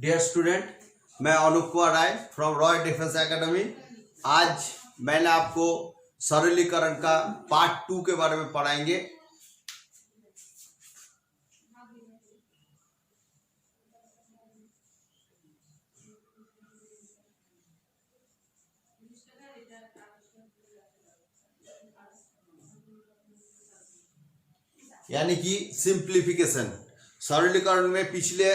Dear student, मैं Anup Kumar Rai from royal defence academy. आज मैंने आपको सरलीकरण का पार्ट 2 के बारे में पढ़ाएंगे। यानी कि सिंप्लीफिकेशन। सरलीकरण में पिछले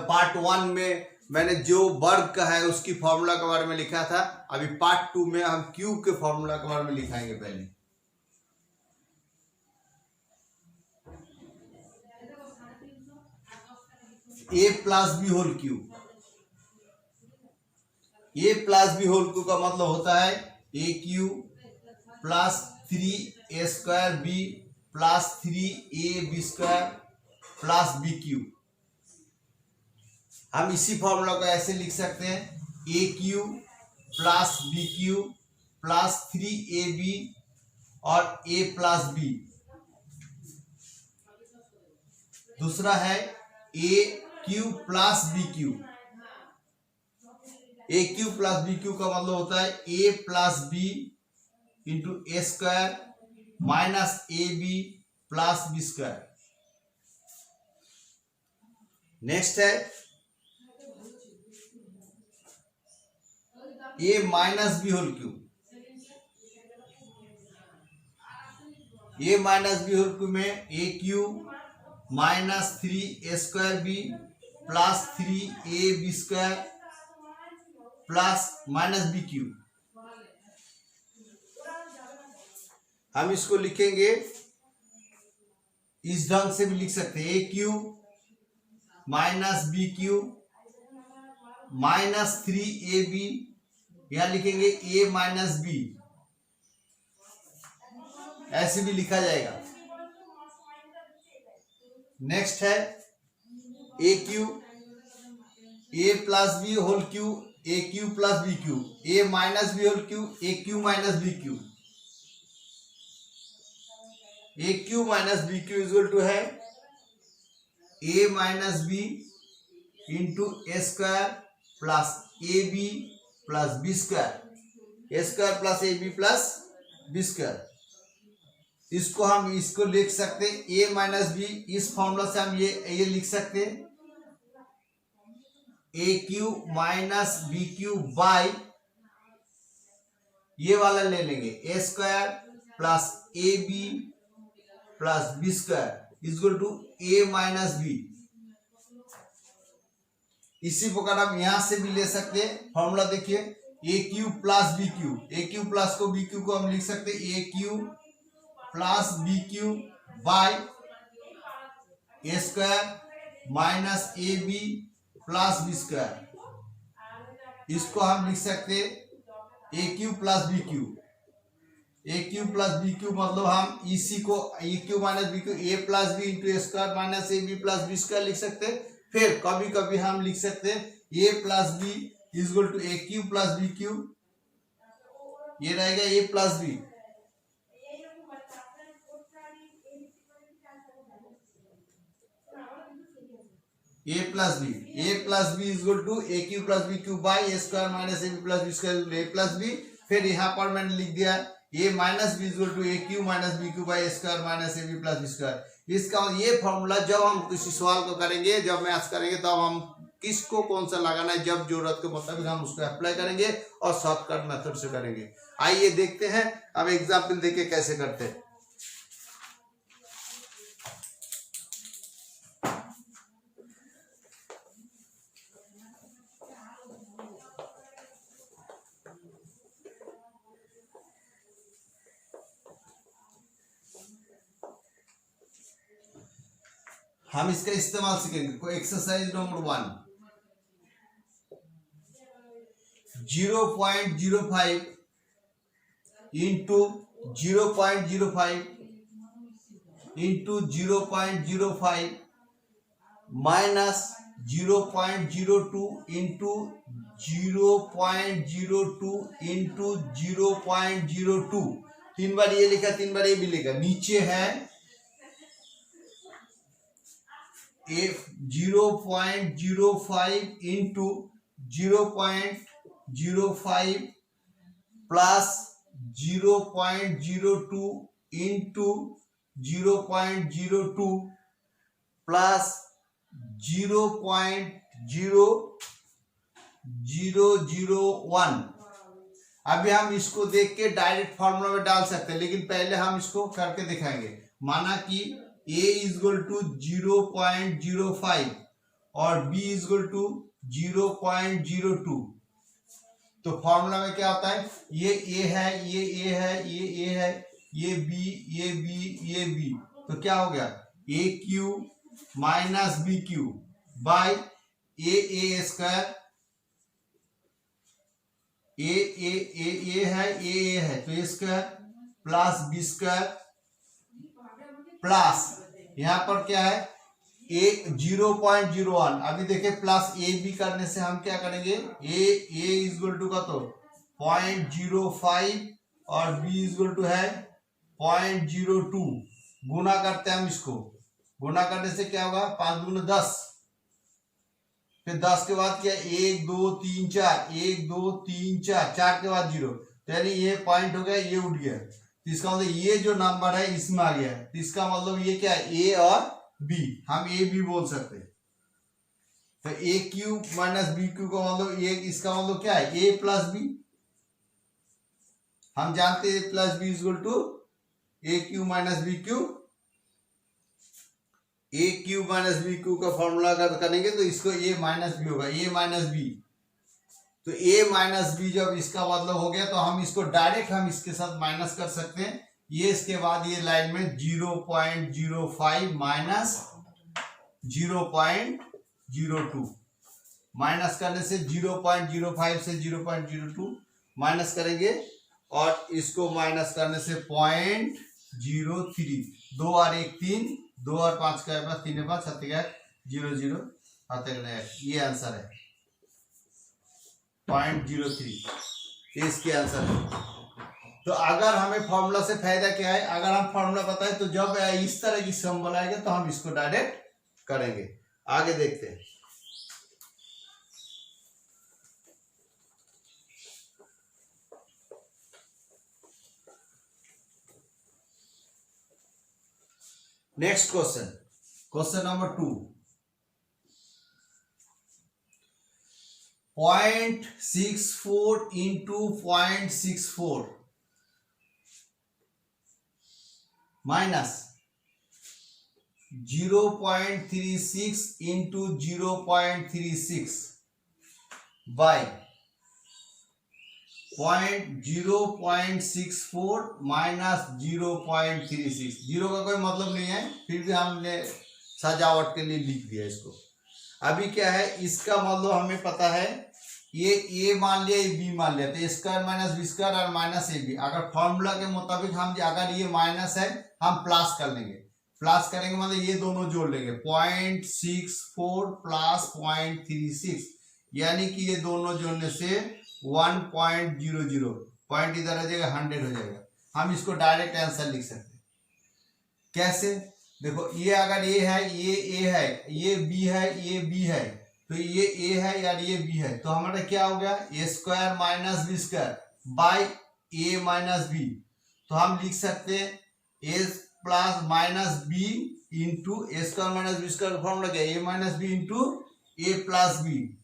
पार्ट 1 में मैंने जो वर्ग का है उसकी फॉर्मूला के बारे में लिखा था। अभी पार्ट 2 में हम क्यूब के फॉर्मूला के बारे में लिखाएंगे। पहले a plus B whole cube. a plus B whole cube का मतलब होता है a cube plus 3a square B plus 3ab square plus B cube. हम इसी फॉर्मूला को ऐसे लिख सकते हैं a cube plus B cube plus 3ab और a प्लस बी। दूसरा है a cube plus B cube. a cube plus B cube का मतलब होता है a plus B into A square minus A B plus B square. Next है a minus B whole cube. a minus B whole cube में a cube minus 3a square B plus 3ab square plus minus B cube. हम इसको लिखेंगे इस ढंग से भी लिख सकते हैं a cube minus B cube minus 3ab, यहां लिखेंगे a माइनस बी, ऐसे भी लिखा जाएगा। नेक्स्ट है a cube a plus B whole cube a cube plus B cube, a minus B whole cube a cube minus B cube. a cube minus B cube equal to है a minus B into A square plus A B plus B square, A square plus A B plus B square. इसको लिख सकते हैं a minus B. इस formula से हम ये लिख सकते हैं a cube minus B cube by, ये वाला ले लेंगे a square plus A B plus B square equal to a minus b. इसी प्रकार हम यहां से भी ले सकते हैं फॉर्मूला। देखिए a cube plus B cube, a cube plus को बी क्यूब को हम लिख सकते हैं a cube plus B cube by A square minus A B plus B square. इसको हम लिख सकते हैं a cube plus B cube. A cube plus B cube मतलब हम इसी को a cube minus B cube a plus B into A square minus A B plus B square लिख सकते हैं। फिर कभी कभी हम लिख सकते हैं a plus b is equal to a cube plus B cube, ये रहेगा a plus b. A plus b is equal to a cube plus B cube by A square minus A B plus B square a plus b. फिर यहाँ पर मैंने लिख दिया a minus b equal to a cube minus B Q by square minus A B plus B square. इसका ये formula जब हम किसी सवाल को करेंगे, जब मैथ्स करेंगे, तब हम किसको कौन सा लगाना है, जब जरूरत के मुताबिक हम उसको अप्लाई करेंगे और शॉर्टकट मेथड से करेंगे। आइए देखते हैं अब एग्जाम्पल देके कैसे करते हैं। हम इसका इस्तेमाल सीखेंगे। Exercise number 1, 0.05 into 0.05 into 0.05 minus 0.02 into 0.02 into 0.02। 3 बार ये लिखा, 3 बार ये भी लिखा। नीचे है 0.05 into 0.05 plus 0.02 into 0.02 plus 0.0001। अभी हम इसको देख के डायरेक्ट फॉर्मूला में डाल सकते हैं, लेकिन पहले हम इसको करके दिखाएंगे। माना कि a इज इक्वल टू 0.05 और b इज इक्वल टू 0.02। तो फॉर्मूला में क्या होता है, ये a है, ये a है, ये a है, ये b, ये b, ये b। तो क्या हो गया, a Q minus B Q by A square. A है तो A square plus B square plus यहाँ पर क्या है ए 0.01। अभी देखिए प्लस ए बी करने से हम क्या करेंगे, ए इज इक्वल टू का तो 0.05 और बी इज इक्वल टू है 0.02। गुना करते हैं हम इसको, गुना करने से क्या होगा, 5 दूनी 10, फिर 10 के बाद क्या, 1 2 3 4, 1 2 3 4, 4 के बाद 0, तो यानी ये पॉइंट हो गया, ये उठ गया। तो इसका मतलब ये जो नंबर है इसमें आ गया है, तो इसका मतलब ये क्या है, ए और बी, हम ए बी बोल सकते हैं। तो ए क्यू माइनस बी क्यू का मतलब ये, इसका मतलब क्या है, ए प्लस बी। हम जानते हैं a plus b is equal to a cube minus B cube. A cube minus B cube का फॉर्मूला अगर करेंगे तो इसको ए माइनस बी होगा, ए माइनस बी। तो ए माइनस बी जब इसका मतलब हो गया तो हम इसको डायरेक्ट हम इसके साथ माइनस कर सकते हैं। ये इसके बाद ये लाइन में 0.05 माइनस 0.02, माइनस करने से 0.05 से 0.02 माइनस करेंगे और इसको माइनस करने से 0.03। 2 और 1 3, 2 और 5 का पास 3 5 7 0 0 आते गए, ये आंसर है 0.03, इसके आंसर है। तो अगर हमें फॉर्मूला से फायदा क्या है, अगर हम फॉर्मूला पता है तो जब इस तरह की सिंबल आएगा तो हम इसको डायरेक्ट करेंगे। आगे देखते हैं। Next question, question number 2। 0.64 into 0.64 minus 0.36 into 0.36 by 0.64 minus 0.36। Zero का कोई मतलब नहीं है, फिर भी हमने सजावट के लिए लिख दिया इसको। अभी क्या है, इसका मतलब हमें पता है, ये ए मान लिया, ये बी मान लिया, तो स्क्वायर माइनस बी स्क्वायर और माइनस ए बी। अगर फॉर्मूला के मुताबिक हम अगर ये माइनस है हम प्लस कर लेंगे, प्लस करेंगे मतलब ये दोनों जोड़ लेंगे, 0.64 प्लस 0.36, यानी कि ये दोनों जोड़ने से 1.00, पॉइंट इधर आ जाएगा, 100 हो जाएगा। हम इसको डायरेक्ट आंसर लिख सकते हैं। कैसे, देखो ये अगर ए है, ये ए है, ये बी है, ये बी है, तो ये ए है यार ये बी है, तो हमारा क्या हो गया, a square minus b square by a minus b. तो हम लिख सकते हैं a plus minus B into A square minus b square, formula क्या है, a minus B into a plus b,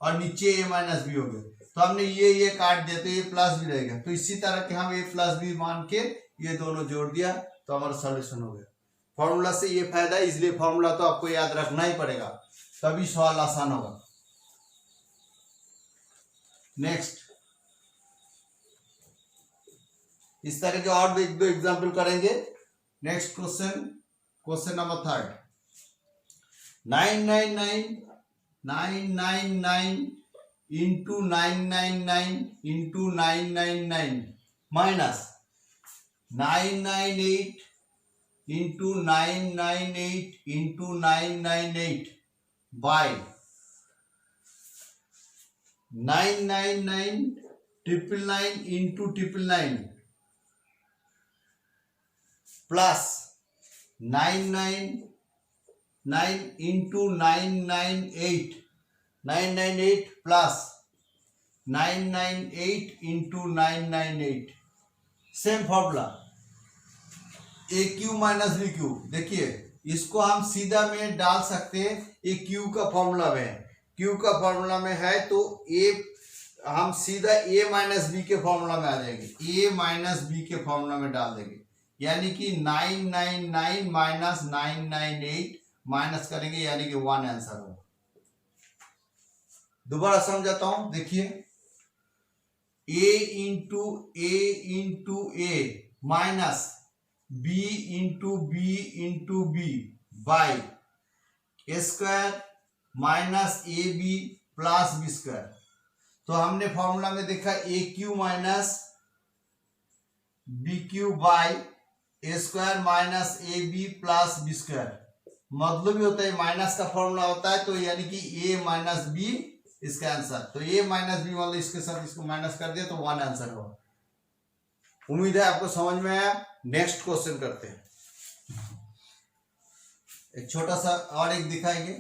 और नीचे ए माइनस बी हो गया। तो हमने ये काट दिया तो ये प्लस बी रहेगा। तो इसी तरह के हम ए प्लस बी मान के ये दोनों जोड़ दिया तो हमारा सॉल्यूशन हो गया। फॉर्मूला से ये फायदा है, इसलिए फॉर्मूला तो आपको याद रखना ही पड़ेगा, तभी सवाल आसान होगा। नेक्स्ट, इस तरह के और एक दो एग्जाम्पल करेंगे। Next question, question number 3। 999 into 999 into 999 minus 998 into 998 into 998 by 999 999 into 999 plus 99 9 into 998 998 plus 998 into 998 same formula A cube minus B Q. देखिए इसको हम सीधा में डाल सकते हैं, ए क्यू का फॉर्मूला में है, क्यू का फॉर्मूला में है तो ए हम सीधा ए माइनस बी के फॉर्मूला में आ जाएंगे, ए माइनस बी के फॉर्मूला में डाल देंगे, यानी कि 999 माइनस 998 माइनस करेंगे, यानी कि 1 आंसर होगा। दोबारा समझाता हूं, देखिए a into a minus B into b by A square minus A B plus B square. तो हमने फॉर्मूला में देखा a cube minus B Q by A square minus A B plus B square, मतलब ही होता है minus का formula होता है, तो यानी कि ए माइनस बी इसका आंसर। तो ए माइनस बी मतलब इसके साथ इसको माइनस कर दिया तो 1 आंसर होगा। उम्मीद है आपको समझ में आया। नेक्स्ट क्वेश्चन करते हैं, एक छोटा सा और एक दिखाएंगे।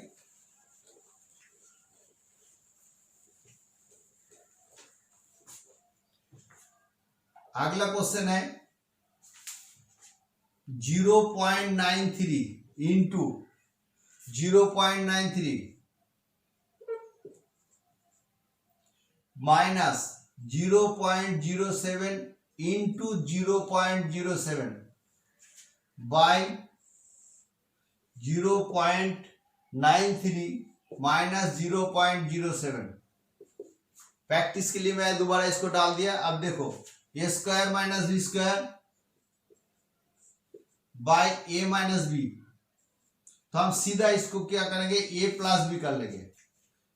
अगला क्वेश्चन है 0.93 into 0.93 minus 0.07 into 0.07 by 0.93 minus 0.07। Practice के लिए मैं दोबारा इसको डाल दिया। अब देखो a square minus b square by a minus b, तो हम सीधा इसको क्या करेंगे ए प्लस बी कर लेंगे,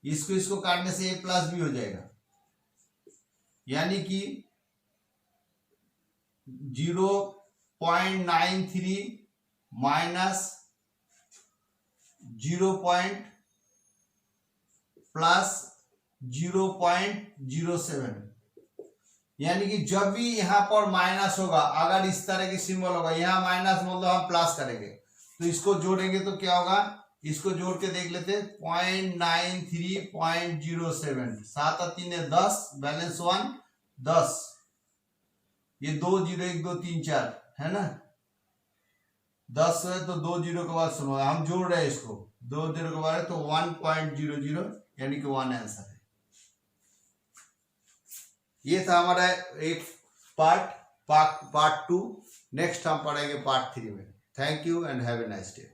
इसको काटने से ए प्लस बी हो जाएगा, यानी कि 0.93 माइनस 0. प्लस 0.07, यानी कि जब भी यहां पर माइनस होगा, अगर इस तरह की सिंबल होगा, यहां माइनस मतलब हम प्लस करेंगे, तो इसको जोड़ेंगे तो क्या होगा, इसको जोड़ के देख लेते हैं 0.93.07, 7 और 3 है 10, बैलेंस 1 10, ये 2 0 1 2 3 4 है ना, 10 है तो 2 0 के बाद सुनो, हम जोड़ रहे हैं इसको 2 0 के बाद तो 1.00, यानी कि 1 आंसर है। ये था हमारा एक पार्ट 2। नेक्स्ट हम पढ़ेंगे पार्ट 3 में। Thank you and have a nice day.